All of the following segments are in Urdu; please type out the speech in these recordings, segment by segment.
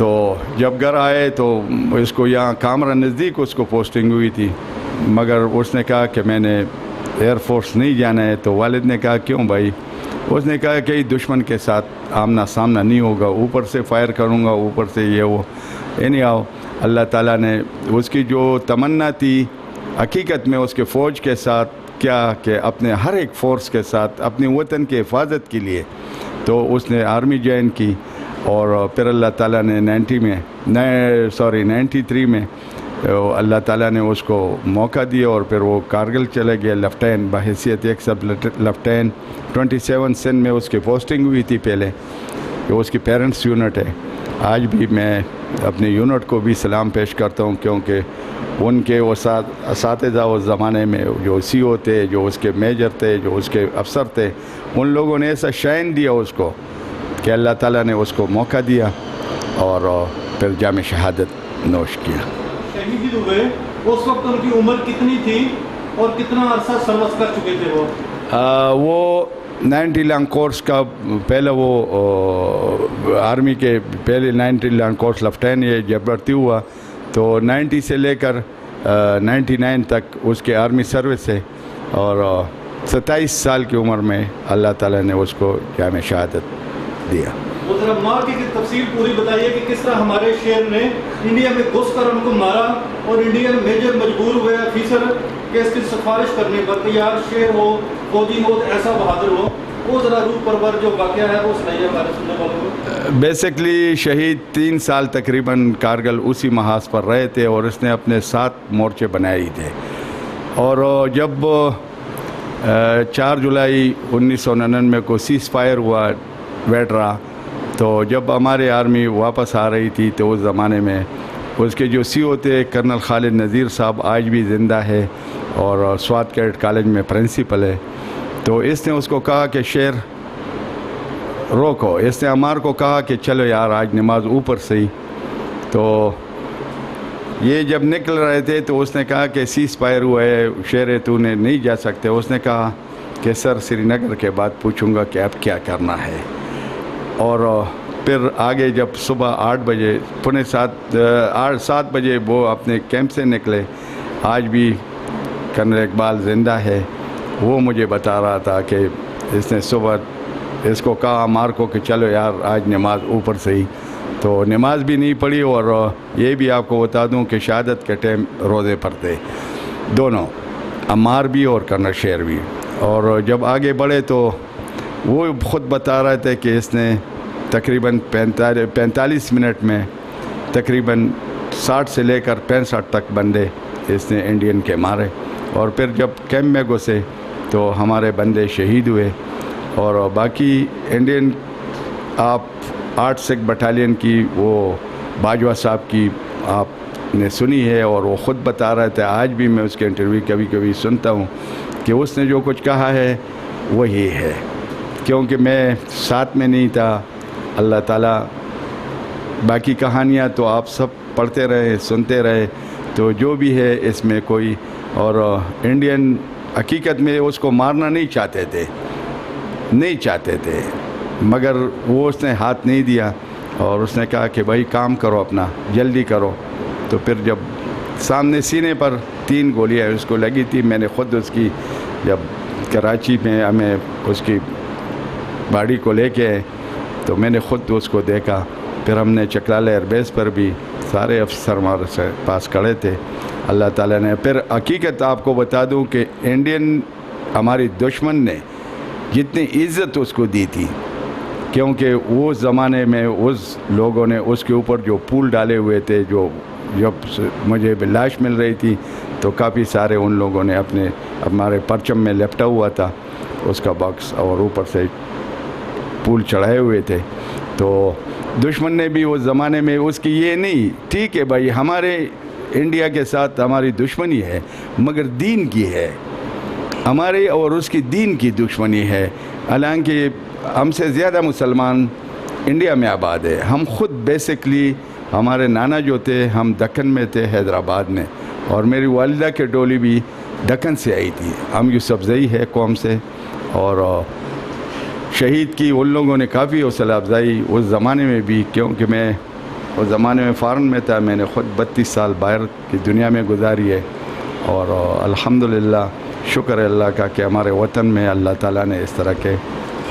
تو جب گھر آئے تو اس کو یہاں کامرا نزدیک اس کو پوسٹنگ ہوئی تھی، مگر اس نے کہا کہ میں نے ایئر فورس نہیں جانا ہے. تو والد نے کہا کیوں بھائی؟ اس نے کہا کہ دشمن کے ساتھ آمنا سامنا نہیں ہوگا، اوپر سے فائر کروں گا، اوپر سے یہ وہ. اینی آؤ اللہ تعالیٰ نے اس کی جو تمنا تھی حقیقت میں اس کے فوج کے ساتھ کیا کہ اپنے ہر ایک فورس کے ساتھ اپنے وطن کی حفاظت کے لیے، تو اس نے آرمی جوائن کی. اور پھر اللہ تعالیٰ نے 93 میں اللہ تعالیٰ نے اس کو موقع دیا اور پھر وہ کارگل چلے گیا لیفٹیننٹ بحیثیت ایک سب لیفٹیننٹ. 27 سندھ میں اس کی پوسٹنگ ہوئی تھی پہلے. اس کی پیرنٹس یونٹ ہے. آج بھی میں اپنے یونٹ کو بھی سلام پیش کرتا ہوں، کیونکہ ان کے وہ اساتذہ اس زمانے میں جو سی او تھے، جو اس کے میجر تھے، جو اس کے افسر تھے، ان لوگوں نے ایسا شائن دیا اس کو کہ اللہ تعالیٰ نے اس کو موقع دیا اور پھر جام شہادت نوش کیا. شہید ہوئے اس وقت ان کی عمر کتنی تھی اور کتنا عرصہ سروس کر چکے تھے وہ؟ وہ 90 لانگ کورس کا پہلے وہ آرمی کے پہلے 90 لانگ کورس لیفٹیننٹ یہ جب بھرتی ہوا تو 90 سے لے کر 99 تک اس کے آرمی سروس ہے، اور 27 سال کی عمر میں اللہ تعالیٰ نے اس کو جام شہادت دیا. وہ ذرا مار کی تفصیل پوری بتائیے کہ کس طرح ہمارے شیر نے انڈیا میں گھس کر ان کو مارا اور انڈین میجر مجبور ہوئے آفیسر کہ اس کی سفارش کرنے پر تیار شیر ہو، فوجی ہو، ایسا بہادر ہو. وہ ذرا روح پرور جو واقعہ ہے وہ سنائیے ہمارے سننے والوں کو. بیسکلی شہید 3 سال تقریباً کارگل اسی محاذ پر رہے تھے اور اس نے اپنے 7 مورچے بنائے تھے. اور جب 4 جولائی 1999 کو سیز فائر ہوا ویڈرا، تو جب ہمارے آرمی واپس آ رہی تھی تو اس زمانے میں اس کے جو سی او تھے کرنل خالد نذیر صاحب آج بھی زندہ ہے اور سوات کیڈٹ کالج میں پرنسپل ہے. تو اس نے اس کو کہا کہ شیر روکو. اس نے عمار کو کہا کہ چلو یار آج نماز اوپر سے ہی. تو یہ جب نکل رہے تھے تو اس نے کہا کہ سیز فائر ہوا ہے شیر تو نے نہیں جا سکتے. اس نے کہا کہ سر سری نگر کے بعد پوچھوں گا کہ اب کیا کرنا ہے. اور پھر آگے جب صبح 8 بجے 7 بجے وہ اپنے کیمپ سے نکلے. آج بھی کرنل اقبال زندہ ہے. وہ مجھے بتا رہا تھا کہ اس نے صبح اس کو کہا عمار کو کہ چلو یار آج نماز اوپر سے ہی. تو نماز بھی نہیں پڑھی. اور یہ بھی آپ کو بتا دوں کہ شہادت کے ٹائم روزے پڑھتے دونوں، عمار بھی اور کرنل شیر بھی. اور جب آگے بڑھے تو وہ خود بتا رہے تھے کہ اس نے تقریباً 45 منٹ میں تقریباً 60 سے لے کر 65 تک بندے اس نے انڈین کے مارے. اور پھر جب کیمپ میں گھسے تو ہمارے بندے شہید ہوئے. اور باقی انڈین آپ 8 سکھ بٹالین کی وہ باجوہ صاحب کی آپ نے سنی ہے، اور وہ خود بتا رہے تھے. آج بھی میں اس کے انٹرویو کبھی کبھی سنتا ہوں کہ اس نے جو کچھ کہا ہے وہی ہے، کیونکہ میں ساتھ میں نہیں تھا. اللہ تعالیٰ باقی کہانیاں تو آپ سب پڑھتے رہے سنتے رہے. تو جو بھی ہے اس میں کوئی اور انڈین حقیقت میں اس کو مارنا نہیں چاہتے تھے مگر وہ اس نے ہاتھ نہیں دیا اور اس نے کہا کہ بھائی کام کرو اپنا جلدی کرو. تو پھر جب سامنے سینے پر 3 گولیاں اس کو لگی تھی، میں نے خود اس کی جب کراچی میں ہمیں اس کی باڈی کو لے کے تو میں نے خود اس کو دیکھا. پھر ہم نے چکلالہ ایئر بیس پر بھی سارے افسر ہمارے سے پاس کھڑے تھے. اللہ تعالیٰ نے پھر حقیقت آپ کو بتا دوں کہ انڈین ہماری دشمن نے جتنی عزت اس کو دی تھی، کیونکہ وہ زمانے میں اس لوگوں نے اس کے اوپر جو پول ڈالے ہوئے تھے، جو جب مجھے لاش مل رہی تھی تو کافی سارے ان لوگوں نے ہمارے پرچم میں لپٹا ہوا تھا اس کا باکس اور اوپر سے پول چڑھائے ہوئے تھے. تو دشمن نے بھی اس زمانے میں اس کی یہ نہیں، ٹھیک ہے بھائی ہمارے انڈیا کے ساتھ ہماری دشمنی ہے مگر دین کی ہے، ہمارے اور اس کی دین کی دشمنی ہے. حالانکہ ہم سے زیادہ مسلمان انڈیا میں آباد ہے. ہم خود بیسکلی ہمارے نانا جو تھے ہم دکن میں تھے حیدرآباد میں، اور میری والدہ کے ڈولی بھی دکن سے آئی تھی. ہم یوسف زئی ہے قوم سے، اور شہید کی ان لوگوں نے کافی حوصلہ افزائی اس زمانے میں بھی، کیونکہ میں اس زمانے میں فارن میں تھا. میں نے خود 32 سال باہر کی دنیا میں گزاری ہے, اور الحمدللہ شکر ہے اللہ کا کہ ہمارے وطن میں اللہ تعالیٰ نے اس طرح کے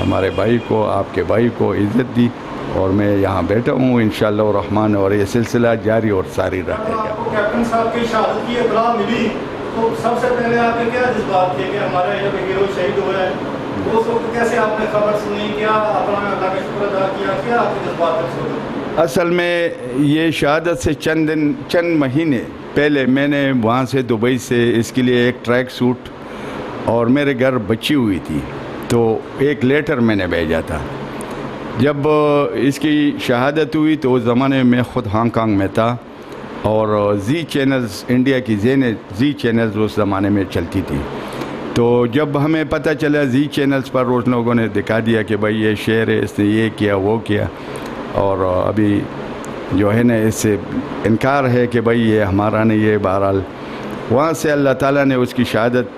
ہمارے بھائی کو, آپ کے بھائی کو عزت دی, اور میں یہاں بیٹھا ہوں انشاءاللہ الرحمن, اور یہ سلسلہ جاری اور ساری رہے گا. آپ کو کیپٹن صاحب کی شہادت کی اطلاع ملی تو سب سے پہلے آپ کے کیا جذبات تھے کہ ہمارا یہ ہیرو شہید ہوا ہے؟ اس وقت کیسے آپ نے خبر سنی, کیا اپنا اللہ کا شکر ادا کیا, کیا آپ کے جذبات تھے؟ اصل میں یہ شہادت سے چند مہینے پہلے میں نے وہاں سے دبئی سے اس کے لیے ایک ٹریک سوٹ اور میرے گھر بچی ہوئی تھی, تو ایک لیٹر میں نے بھیجا تھا. جب اس کی شہادت ہوئی تو اس زمانے میں خود ہانگ کانگ میں تھا, اور زی چینلز, انڈیا کی زی چینلز اس زمانے میں چلتی تھی. تو جب ہمیں پتہ چلا زی چینلز پر اس لوگوں نے دکھا دیا کہ بھائی یہ شعر ہے, اس نے یہ کیا وہ کیا, اور ابھی جو ہے نا اس سے انکار ہے کہ بھائی یہ ہمارا نہیں ہے. بہرحال وہاں سے اللہ تعالیٰ نے اس کی شہادت,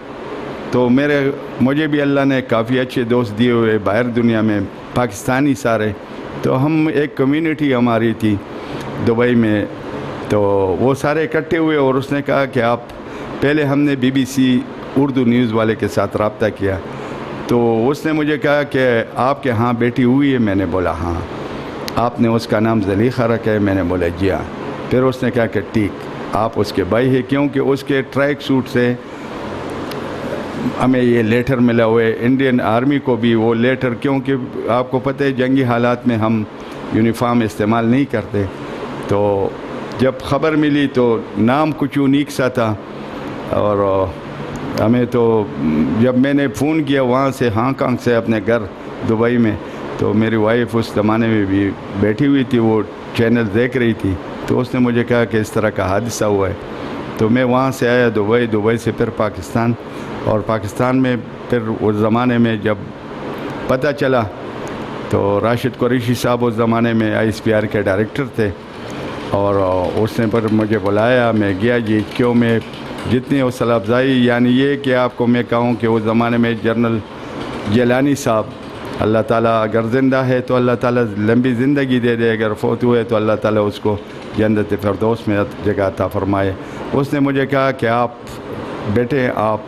تو مجھے بھی اللہ نے کافی اچھے دوست دیے ہوئے باہر دنیا میں, پاکستانی سارے. تو ہم ایک کمیونٹی ہماری تھی دبئی میں, تو وہ سارے اکٹھے ہوئے, اور اس نے کہا کہ آپ پہلے ہم نے BBC اردو نیوز والے کے ساتھ رابطہ کیا, تو اس نے مجھے کہا کہ آپ کے ہاں بیٹی ہوئی ہے. میں نے بولا ہاں. آپ نے اس کا نام زلیخا رکھا ہے؟ میں نے بولا جی ہاں. پھر اس نے کہا کہ ٹھیک آپ اس کے بھائی ہیں, کیونکہ اس کے ٹریک سوٹ سے ہمیں یہ لیٹر ملا ہوئے. انڈین آرمی کو بھی وہ لیٹر, کیونکہ آپ کو پتہ ہے جنگی حالات میں ہم یونیفارم استعمال نہیں کرتے, تو جب خبر ملی تو نام کچھ یونیک سا تھا, اور ہمیں تو جب میں نے فون کیا وہاں سے ہانگ کانگ سے اپنے گھر دبئی میں, تو میری وائف اس زمانے میں بھی بیٹھی ہوئی تھی, وہ چینل دیکھ رہی تھی. تو اس نے مجھے کہا کہ اس طرح کا حادثہ ہوا ہے. تو میں وہاں سے آیا دبئی سے پھر پاکستان, اور پاکستان میں پھر اس زمانے میں جب پتہ چلا تو راشد قریشی صاحب اس زمانے میں ISPR کے ڈائریکٹر تھے, اور اس نے پر مجھے بلایا. میں گیا جی, کیوں میں جتنی حوصلہ افزائی, یعنی یہ کہ آپ کو میں کہوں کہ اس زمانے میں جنرل جیلانی صاحب, اللہ تعالیٰ اگر زندہ ہے تو اللہ تعالیٰ لمبی زندگی دے دے, اگر فوت ہوئے تو اللہ تعالیٰ اس کو جنت فردوس میں جگہ عطا فرمائے. اس نے مجھے کہا کہ آپ بیٹے, آپ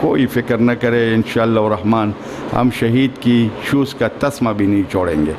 کوئی فکر نہ کرے, انشاءاللہ الرحمن ہم شہید کی شوز کا تسمہ بھی نہیں چھوڑیں گے.